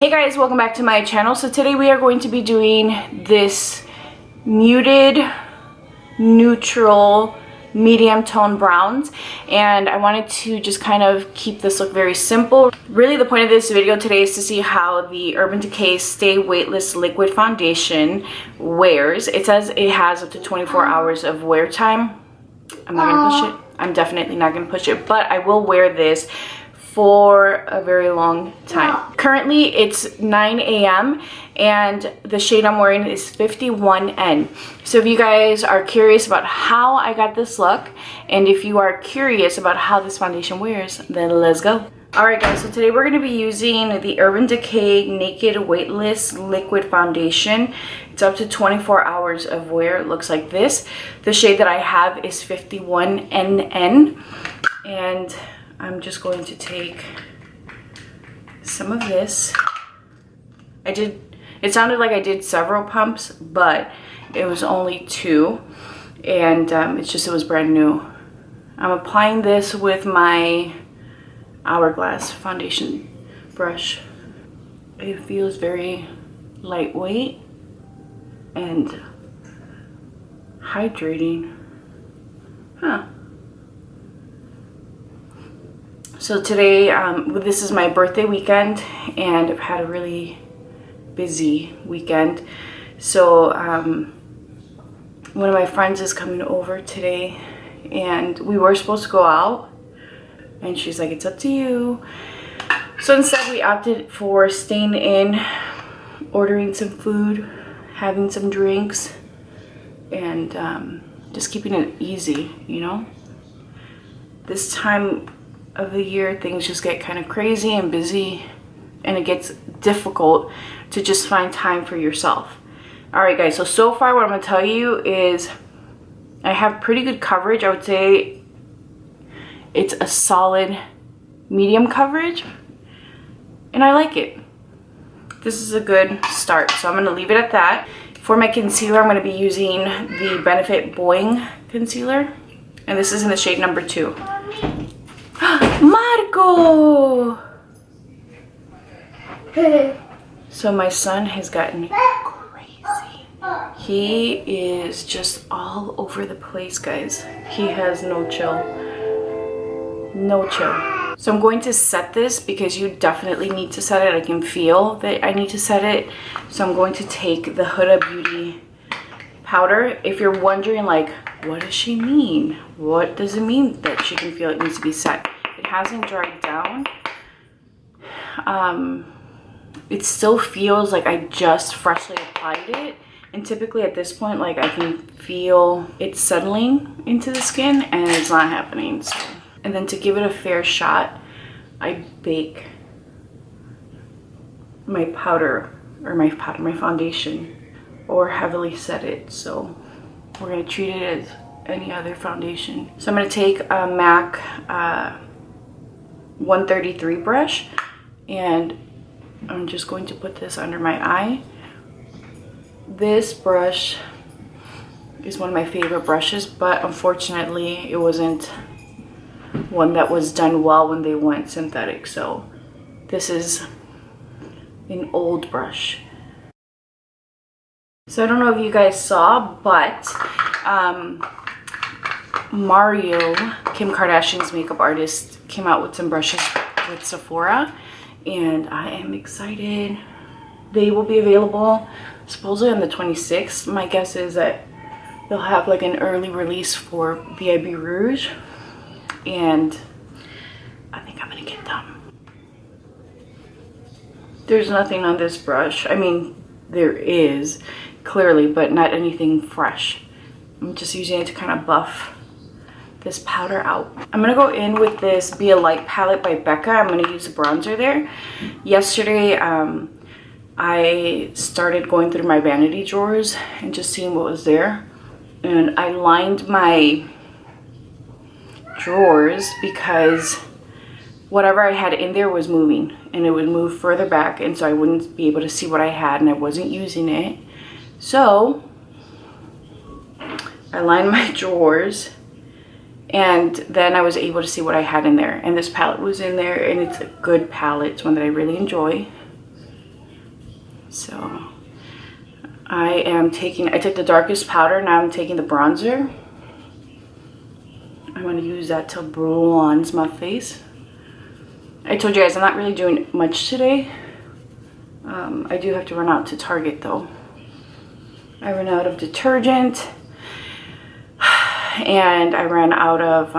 Hey guys, welcome back to my channel. So today we are going to be doing this muted, neutral, medium tone browns, and I wanted to just kind of keep this look very simple. Really the point of this video today is to see how the Urban Decay Stay Weightless Liquid Foundation wears. It says it has up to 24 hours of wear time. I'm not gonna push it. I'm definitely not gonna push it, but I will wear this for a very long time. Currently it's 9 a.m. and the shade I'm wearing is 51N. So if you guys are curious about how I got this look, and if you are curious about how this foundation wears, then let's go. Alright guys, so today we're going to be using the Urban Decay Naked Weightless Liquid Foundation. It's up to 24 hours of wear. It looks like this. The shade that I have is 51NN, and I'm just going to take some of this. It sounded like I did several pumps, but it was only 2, and it was brand new. I'm applying this with my Hourglass foundation brush. It feels very lightweight and hydrating. So today, this is my birthday weekend, and I've had a really busy weekend. So one of my friends is coming over today, and we were supposed to go out, and she's like, it's up to you. So instead we opted for staying in, ordering some food, having some drinks, and just keeping it easy, you know? This time of the year things just get kind of crazy and busy, and it gets difficult to just find time for yourself. Alright guys, so far what I'm going to tell you is I have pretty good coverage. I would say it's a solid medium coverage, and I like it. This is a good start, so I'm going to leave it at that. For my concealer, I'm going to be using the Benefit Boing concealer, and this is in the shade number 2. Marco! So my son has gotten crazy. He is just all over the place, guys. He has no chill. No chill. So I'm going to set this because you definitely need to set it. I can feel that I need to set it. So I'm going to take the Huda Beauty powder. If you're wondering, like, what does she mean? What does it mean that she can feel it needs to be set? It hasn't dried down. It still feels like I just freshly applied it, and typically at this point, like, I can feel it settling into the skin, and it's not happening. So, and then to give it a fair shot, I bake my powder, or my foundation, or heavily set it. So we're gonna treat it as any other foundation. So I'm gonna take a MAC 133 brush, and I'm just going to put this under my eye. This brush is one of my favorite brushes, but unfortunately it wasn't one that was done well when they went synthetic. So this is an old brush. So I don't know if you guys saw, but Mario, Kim Kardashian's makeup artist, came out with some brushes with Sephora, and I am excited. They will be available supposedly on the 26th. My guess is that they'll have like an early release for BIB Rouge, and I think I'm gonna get them. There's nothing on this brush. I mean, there is clearly, but not anything fresh. I'm just using it to kind of buff this powder out. I'm gonna go in with this Be a Light palette by Becca. I'm gonna use a bronzer there. Yesterday I started going through my vanity drawers and just seeing what was there, and I lined my drawers because whatever I had in there was moving, and it would move further back, and so I wouldn't be able to see what I had, and I wasn't using it. So I lined my drawers, and then I was able to see what I had in there, and this palette was in there, and it's a good palette. It's one that I really enjoy. So I took the darkest powder, now I'm taking the bronzer. I'm gonna use that to bronze my face. I told you guys I'm not really doing much today. I do have to run out to Target though. I ran out of detergent and I ran out of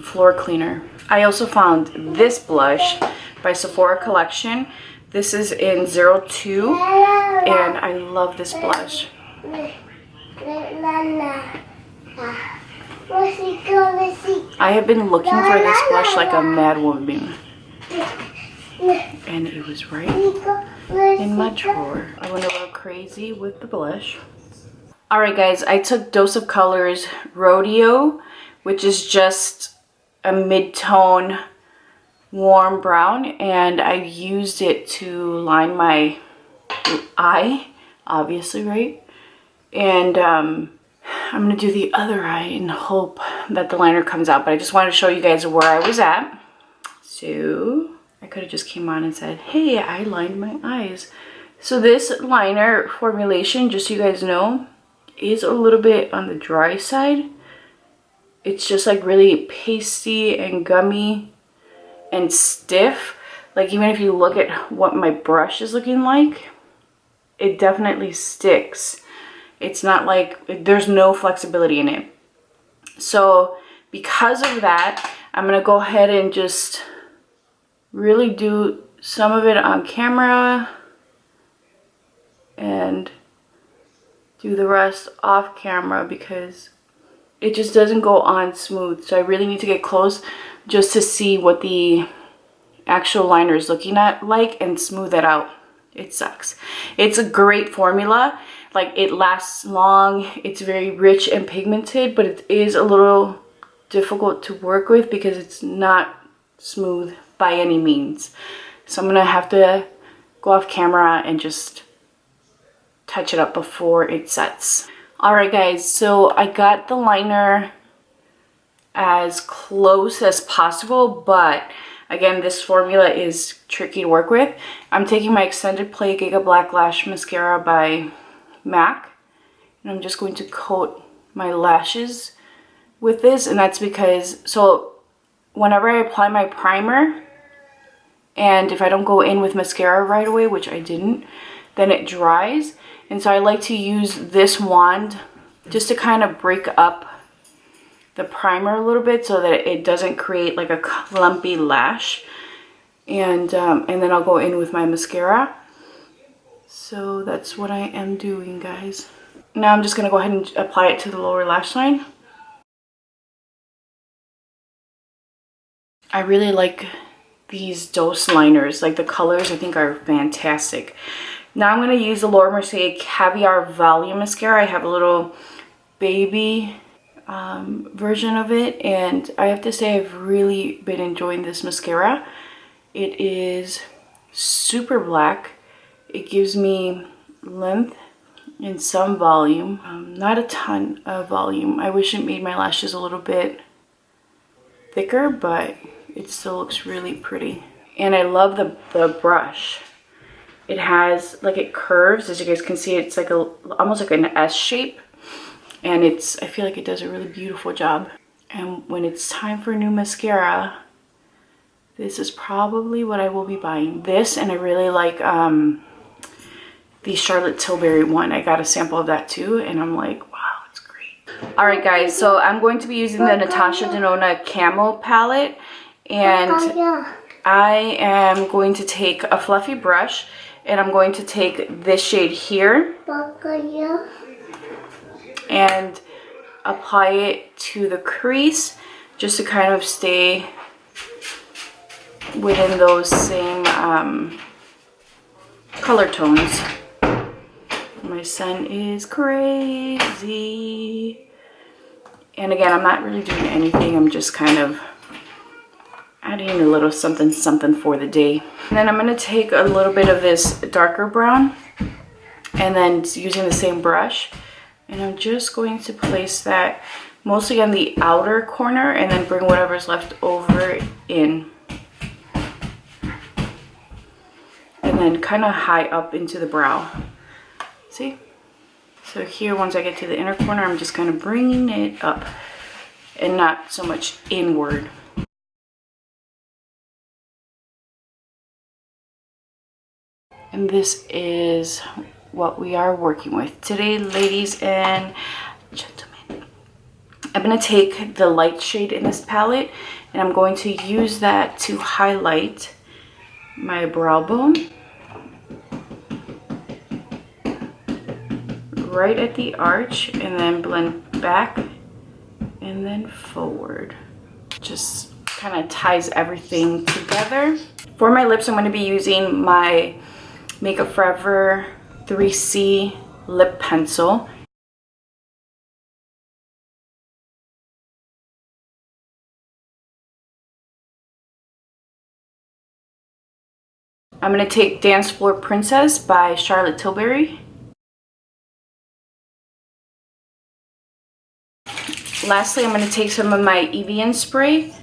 floor cleaner. I also found this blush by Sephora Collection. This is in 02 and I love this blush. I have been looking for this blush like a mad woman. And it was right in my drawer. I went a little crazy with the blush. Alright guys, I took Dose of Colors Rodeo, which is just a mid-tone warm brown, and I used it to line my eye, obviously, right? And I'm going to do the other eye and hope that the liner comes out, but I just wanted to show you guys where I was at. So I could have just came on and said, hey, I lined my eyes. So this liner formulation, just so you guys know, is a little bit on the dry side. It's just like really pasty and gummy and stiff. Like even if you look at what my brush is looking like, it definitely sticks. It's not like, there's no flexibility in it. So because of that, I'm gonna go ahead and just really do some of it on camera and do the rest off camera because it just doesn't go on smooth. So I really need to get close just to see what the actual liner is looking at like and smooth it out. It sucks. It's a great formula. Like it lasts long. It's very rich and pigmented, but it is a little difficult to work with because it's not smooth by any means. So I'm gonna have to go off camera and just touch it up before it sets. Alright guys, so I got the liner as close as possible, but again, this formula is tricky to work with. I'm taking my Extended Play Giga Black Lash Mascara by MAC, and I'm just going to coat my lashes with this, and that's because, so whenever I apply my primer, and if I don't go in with mascara right away, which I didn't, then it dries. And so I like to use this wand just to kind of break up the primer a little bit so that it doesn't create like a clumpy lash. And then I'll go in with my mascara. So that's what I am doing, guys. Now I'm just going to go ahead and apply it to the lower lash line. I really like these Dose liners. Like the colors I think are fantastic. Now I'm going to use the Laura Mercier Caviar Volume Mascara. I have a little baby version of it, and I have to say I've really been enjoying this mascara. It is super black. It gives me length and some volume, not a ton of volume. I wish it made my lashes a little bit thicker, but it still looks really pretty. And I love the brush. It has, like, it curves, as you guys can see. It's like almost like an S shape, and I feel like it does a really beautiful job. And when it's time for new mascara, this is probably what I will be buying. This, and I really like the Charlotte Tilbury one. I got a sample of that too, and I'm like, wow, it's great. All right, guys, so I'm going to be using the Natasha Denona Camo palette, and I am going to take a fluffy brush, and I'm going to take this shade here and apply it to the crease just to kind of stay within those same color tones. My son is crazy. And again, I'm not really doing anything. I'm just kind of adding a little something something for the day. And then I'm going to take a little bit of this darker brown and then using the same brush, and I'm just going to place that mostly on the outer corner and then bring whatever's left over in. And then kind of high up into the brow. See? So here, once I get to the inner corner, I'm just kind of bringing it up and not so much inward. And this is what we are working with today, ladies and gentlemen. I'm going to take the light shade in this palette and I'm going to use that to highlight my brow bone right at the arch, and then blend back and then forward. Just kind of ties everything together. For my lips, I'm going to be using my Makeup Forever 3C lip pencil. I'm going to take Dance Floor Princess by Charlotte Tilbury. Lastly, I'm going to take some of my Evian spray.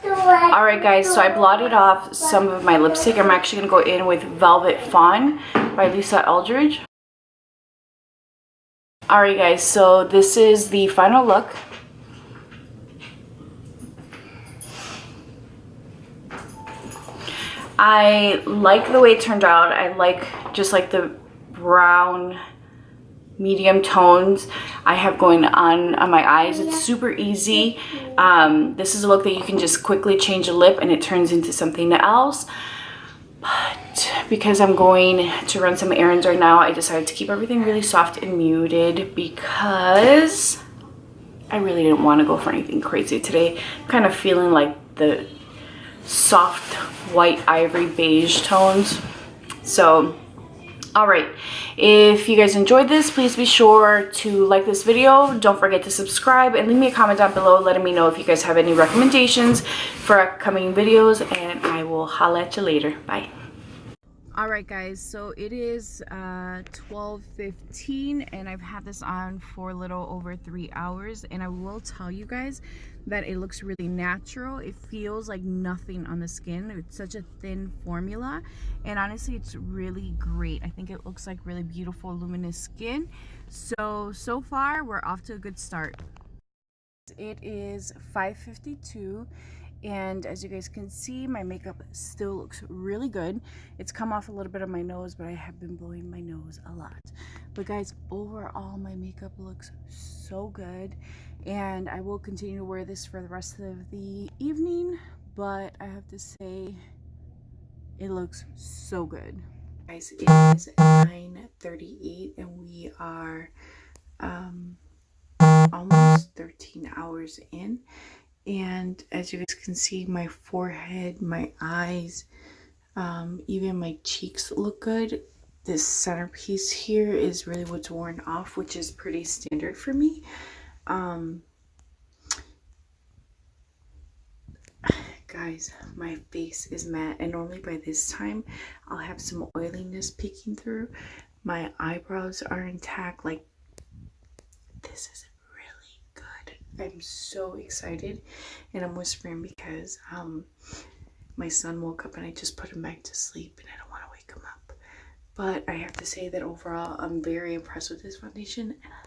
Alright guys, so I blotted off some of my lipstick. I'm actually going to go in with Velvet Fawn by Lisa Eldridge. Alright guys, so this is the final look. I like the way it turned out. I like just like the brown medium tones I have going on my eyes. It's super easy. This is a look that you can just quickly change a lip and it turns into something else. But because I'm going to run some errands right now, I decided to keep everything really soft and muted because I really didn't want to go for anything crazy today. I'm kind of feeling like the soft white ivory beige tones. So alright, if you guys enjoyed this, please be sure to like this video. Don't forget to subscribe and leave me a comment down below letting me know if you guys have any recommendations for upcoming videos, and I will holla at you later. Bye. Alright guys, so it is 12:15 and I've had this on for a little over 3 hours, and I will tell you guys that it looks really natural. It feels like nothing on the skin. It's such a thin formula, and honestly it's really great. I think it looks like really beautiful luminous skin. So far we're off to a good start. It is 5:52 and as you guys can see, my makeup still looks really good. It's come off a little bit of my nose, but I have been blowing my nose a lot. But guys, overall my makeup looks so good, and I will continue to wear this for the rest of the evening, but I have to say it looks so good. Guys, it is 9:38 and we are almost 13 hours in. And as you guys can see, my forehead, my eyes, even my cheeks look good. This centerpiece here is really what's worn off, which is pretty standard for me. Guys, my face is matte, and normally by this time I'll have some oiliness peeking through. My eyebrows are intact. Like, this is I'm so excited, and I'm whispering because my son woke up and I just put him back to sleep and I don't want to wake him up. But I have to say that overall I'm very impressed with this foundation and I